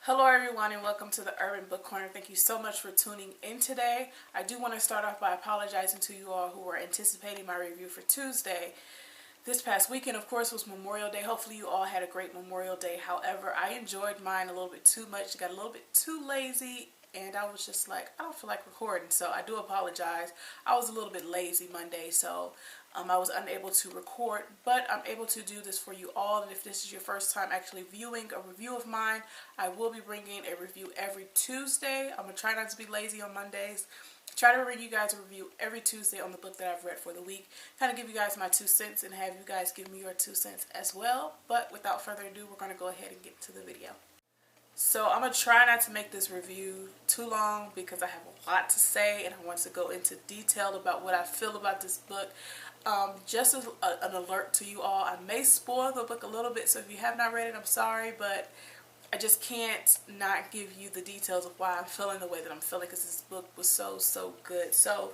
Hello everyone and welcome to the Urban Book Corner. Thank you so much for tuning in today. I do want to start off by apologizing to you all who were anticipating my review for Tuesday. This past weekend, of course, was Memorial Day. Hopefully you all had a great Memorial Day. However, I enjoyed mine a little bit too much. Got a little bit too lazy and I was just like, I don't feel like recording. So I do apologize. I was a little bit lazy Monday, so I was unable to record, but I'm able to do this for you all. And if this is your first time actually viewing a review of mine, I will be bringing a review every Tuesday. I'm going to try not to be lazy on Mondays. Try to bring you guys a review every Tuesday on the book that I've read for the week. Kind of give you guys my 2 cents and have you guys give me your 2 cents as well. But without further ado, we're going to go ahead and get to the video. So I'm going to try not to make this review too long because I have a lot to say and I want to go into detail about what I feel about this book. Just as an alert to you all, I may spoil the book a little bit, so if you have not read it, I'm sorry, but I just can't not give you the details of why I'm feeling the way that I'm feeling because this book was so good. So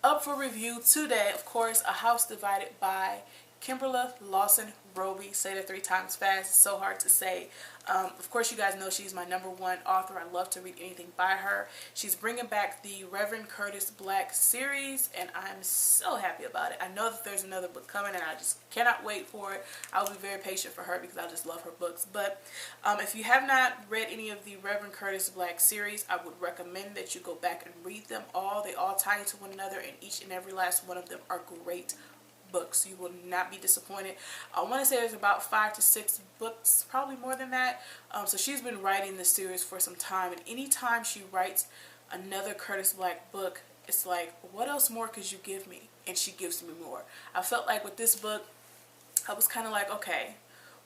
up for review today, of course, A House Divided by Kimberla, Lawson, Roby. Say that 3 times fast. It's so hard to say. Of course, you guys know she's my #1 author. I love to read anything by her. She's bringing back the Reverend Curtis Black series, and I'm so happy about it. I know that there's another book coming, and I just cannot wait for it. I'll be very patient for her because I just love her books. But if you have not read any of the Reverend Curtis Black series, I would recommend that you go back and read them all. They all tie into one another, and each and every last one of them are great books. You will not be disappointed. I want to say there's about 5 to 6 books, probably more than that. So she's been writing this series for some time, and anytime she writes another Curtis Black book, it's like, what else more could you give me? And she gives me more. I felt like with this book, I was kind of like, okay,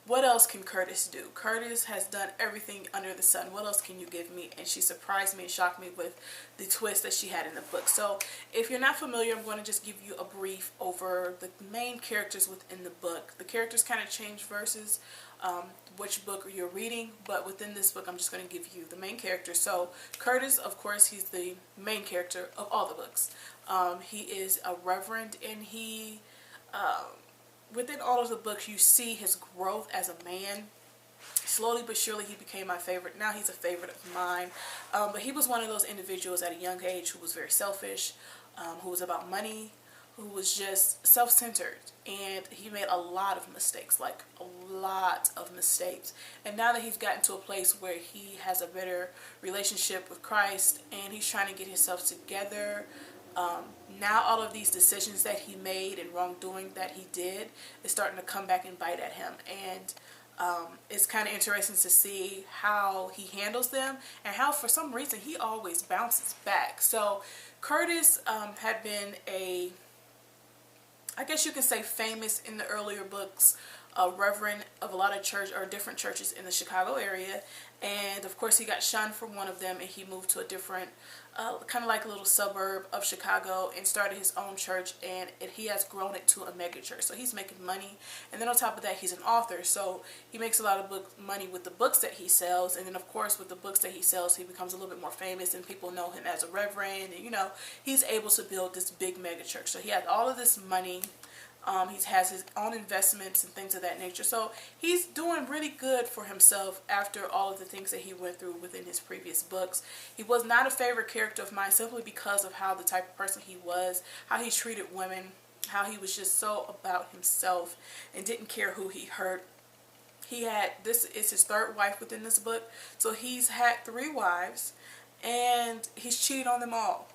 what else can Curtis do? Curtis has done everything under the sun. What else can you give me? And she surprised me and shocked me with the twist that she had in the book. So if you're not familiar, I'm going to just give you a brief over the main characters within the book. The characters kind of change versus which book you're reading, but within this book, I'm just going to give you the main character. So Curtis, of course, he's the main character of all the books. He is a reverend, and he within all of the books, you see his growth as a man. Slowly but surely, he became my favorite. Now he's a favorite of mine. But he was one of those individuals at a young age who was very selfish, who was about money, who was just self-centered. And he made a lot of mistakes, like a lot of mistakes. And now that he's gotten to a place where he has a better relationship with Christ and he's trying to get himself together, now all of these decisions that he made and wrongdoing that he did is starting to come back and bite at him. And it's kind of interesting to see how he handles them and how for some reason he always bounces back. So Curtis had been I guess you can say famous in the earlier books, reverend of a lot of church or different churches in the Chicago area. And of course he got shunned from one of them and he moved to a different kind of like a little suburb of Chicago and started his own church, and he has grown it to a mega church. So he's making money, and then on top of that he's an author, so he makes a lot of money with the books that he sells. And then of course with the books that he sells, he becomes a little bit more famous and people know him as a reverend, and you know, he's able to build this big mega church. So he has all of this money. He has his own investments and things of that nature. So he's doing really good for himself after all of the things that he went through within his previous books. He was not a favorite character of mine simply because of how the type of person he was, how he treated women, how he was just so about himself and didn't care who he hurt. This is his 3rd wife within this book. So he's had 3 wives and he's cheated on them all.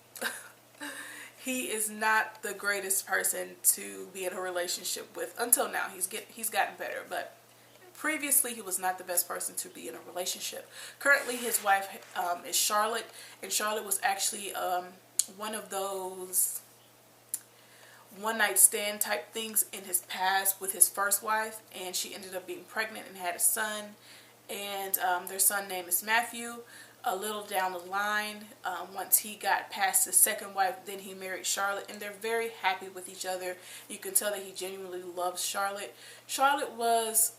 He is not the greatest person to be in a relationship with until now. He's gotten better, but previously he was not the best person to be in a relationship. Currently his wife is Charlotte, and Charlotte was actually one of those one-night stand type things in his past with his first wife, and she ended up being pregnant and had a son, and their son name is Matthew. A little down the line, once he got past his 2nd wife, then he married Charlotte, and they're very happy with each other. You can tell that he genuinely loves Charlotte. Charlotte was,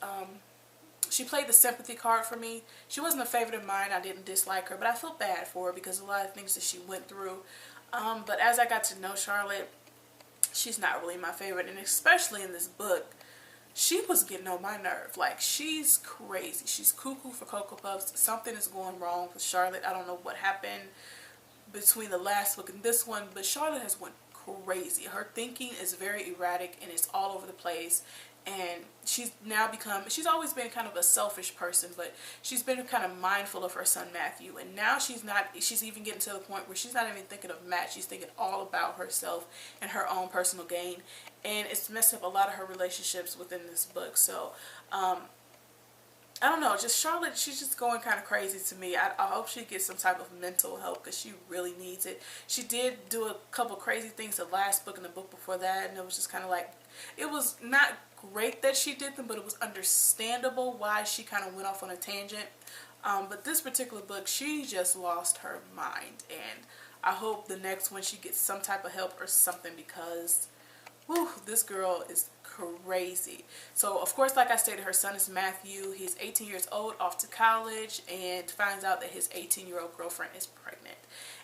she played the sympathy card for me. She wasn't a favorite of mine. I didn't dislike her, but I felt bad for her because of a lot of things that she went through. But as I got to know Charlotte, she's not really my favorite, and especially in this book, she was getting on my nerve. Like, she's crazy. She's cuckoo for Cocoa Puffs. Something is going wrong with Charlotte. I don't know what happened between the last book and this one, but Charlotte has went crazy. Her thinking is very erratic and it's all over the place. And she's now become, she's always been kind of a selfish person, but she's been kind of mindful of her son Matthew. And now she's not, she's even getting to the point where she's not even thinking of Matt. She's thinking all about herself and her own personal gain. And it's messed up a lot of her relationships within this book. So, I don't know, just Charlotte, she's just going kind of crazy to me. I hope she gets some type of mental help because she really needs it. She did do a couple crazy things the last book and the book before that, and it was just kind of like, it was not great that she did them, but it was understandable why she kind of went off on a tangent. But this particular book, she just lost her mind, and I hope the next one she gets some type of help or something because, whew, this girl is crazy. So, of course, like I stated, her son is Matthew. He's 18 years old, off to college, and finds out that his 18-year-old girlfriend is pregnant.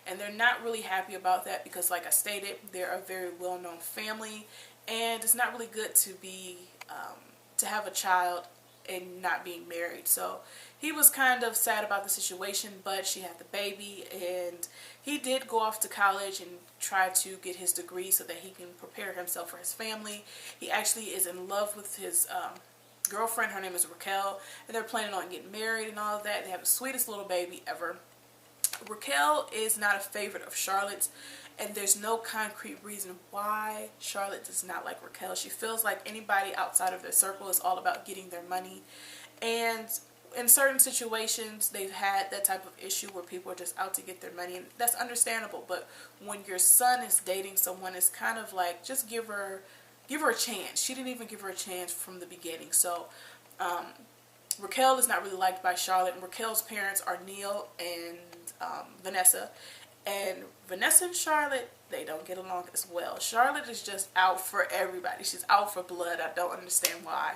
And they're not really happy about that because, like I stated, they're a very well-known family, and it's not really good to be, to have a child and not being married. So he was kind of sad about the situation, but she had the baby, and he did go off to college and try to get his degree so that he can prepare himself for his family. He actually is in love with his girlfriend. Her name is Raquel, and they're planning on getting married and all of that. They have the sweetest little baby ever. Raquel is not a favorite of Charlotte's, and there's no concrete reason why Charlotte does not like Raquel. She feels like anybody outside of their circle is all about getting their money, and in certain situations they've had that type of issue where people are just out to get their money, and that's understandable. But when your son is dating someone, it's kind of like, just give her a chance. She didn't even give her a chance from the beginning. So Raquel is not really liked by Charlotte, and Raquel's parents are Neil and Vanessa. And Vanessa and Charlotte, they don't get along as well. Charlotte is just out for everybody. She's out for blood. I don't understand why.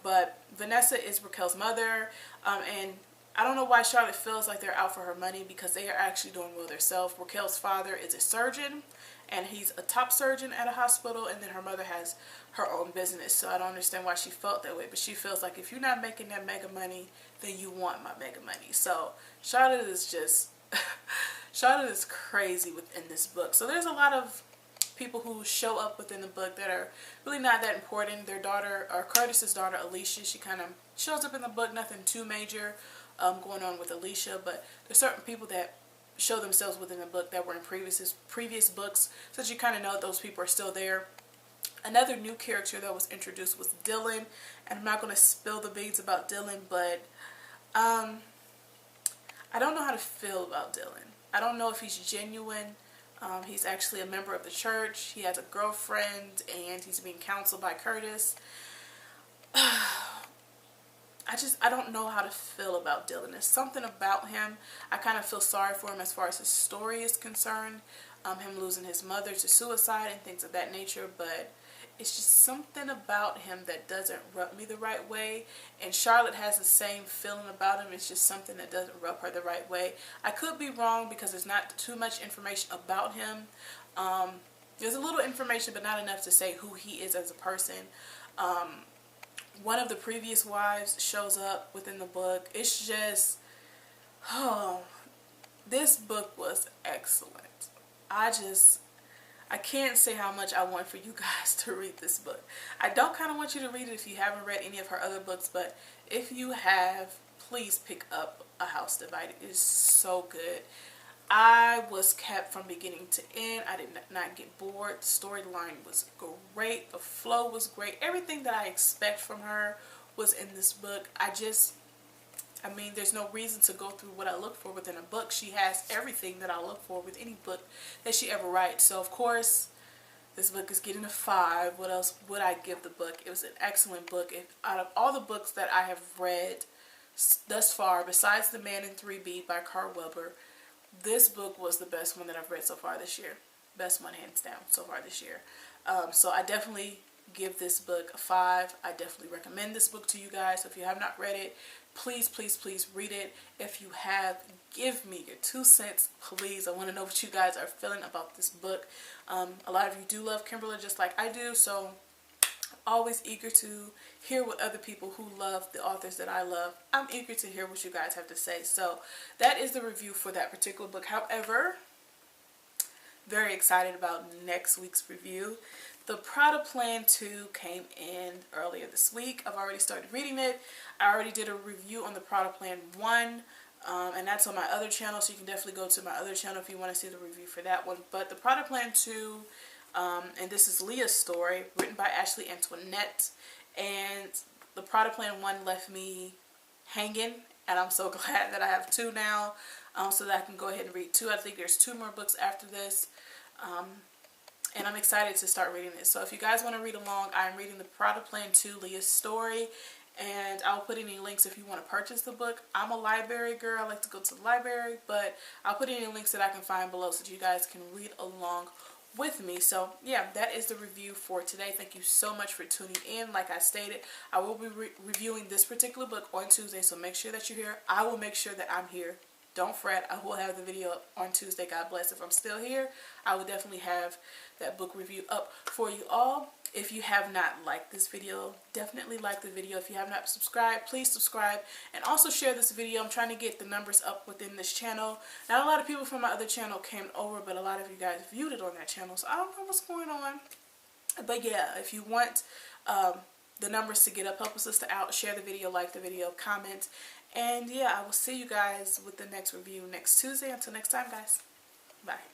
But Vanessa is Raquel's mother. And I don't know why Charlotte feels like they're out for her money, because they are actually doing well themselves. Raquel's father is a surgeon, and he's a top surgeon at a hospital. And then her mother has her own business. So I don't understand why she felt that way. But she feels like if you're not making that mega money, then you want my mega money. So Charlotte is just... Charlotte is crazy within this book. So there's a lot of people who show up within the book that are really not that important. Their daughter, or Curtis's daughter, Alicia, she kind of shows up in the book. Nothing too major going on with Alicia, but there's certain people that show themselves within the book that were in previous books, so that you kind of know those people are still there. Another new character that was introduced was Dylan, and I'm not going to spill the beans about Dylan, but I don't know how to feel about Dylan. I don't know if he's genuine. He's actually a member of the church. He has a girlfriend, and he's being counseled by Curtis. I don't know how to feel about Dylan. There's something about him. I kind of feel sorry for him as far as his story is concerned. Him losing his mother to suicide and things of that nature, but it's just something about him that doesn't rub me the right way. And Charlotte has the same feeling about him. It's just something that doesn't rub her the right way. I could be wrong because there's not too much information about him. There's a little information, but not enough to say who he is as a person. One of the previous wives shows up within the book. It's just, oh, this book was excellent. I can't say how much I want for you guys to read this book. I don't kind of want you to read it if you haven't read any of her other books, but if you have, please pick up A House Divided. It is so good. I was kept from beginning to end. I did not get bored. The storyline was great. The flow was great. Everything that I expect from her was in this book. I mean, there's no reason to go through what I look for within a book. She has everything that I look for with any book that she ever writes. So, of course, this book is getting a 5. What else would I give the book? It was an excellent book. Out of all the books that I have read thus far, besides The Man in 3B by Carl Weber, this book was the best one that I've read so far this year. Best one, hands down, so far this year. So I definitely give this book a 5. I definitely recommend this book to you guys. So if you have not read it, please, please, please read it. If you have, give me your 2 cents, please. I want to know what you guys are feeling about this book. A lot of you do love Kimberla just like I do, so Always eager to hear what other people who love the authors that I love, I'm eager to hear what you guys have to say. So that is the review for that particular book. However, very excited about next week's review. The Prada Plan 2 came in earlier this week. I've already started reading it. I already did a review on the Prada Plan 1, and that's on my other channel, so you can definitely go to my other channel if you want to see the review for that one. But the Prada Plan 2, and this is Leah's story, written by Ashley Antoinette, and the Prada Plan 1 left me hanging, and I'm so glad that I have 2 now, so that I can go ahead and read 2. I think there's 2 more books after this. And I'm excited to start reading this. So if you guys want to read along, I'm reading the Prada Plan 2, Leah's story. And I'll put any links if you want to purchase the book. I'm a library girl. I like to go to the library. But I'll put any links that I can find below so that you guys can read along with me. So yeah, that is the review for today. Thank you so much for tuning in. Like I stated, I will be reviewing this particular book on Tuesday. So make sure that you're here. I will make sure that I'm here. Don't fret, I will have the video up on Tuesday, God bless. If I'm still here, I will definitely have that book review up for you all. If you have not liked this video, definitely like the video. If you have not subscribed, please subscribe. And also share this video. I'm trying to get the numbers up within this channel. Not a lot of people from my other channel came over, but a lot of you guys viewed it on that channel. So I don't know what's going on. But yeah, if you want the numbers to get up, help a sister out, share the video, like the video, comment. And yeah, I will see you guys with the next review next Tuesday. Until next time, guys. Bye.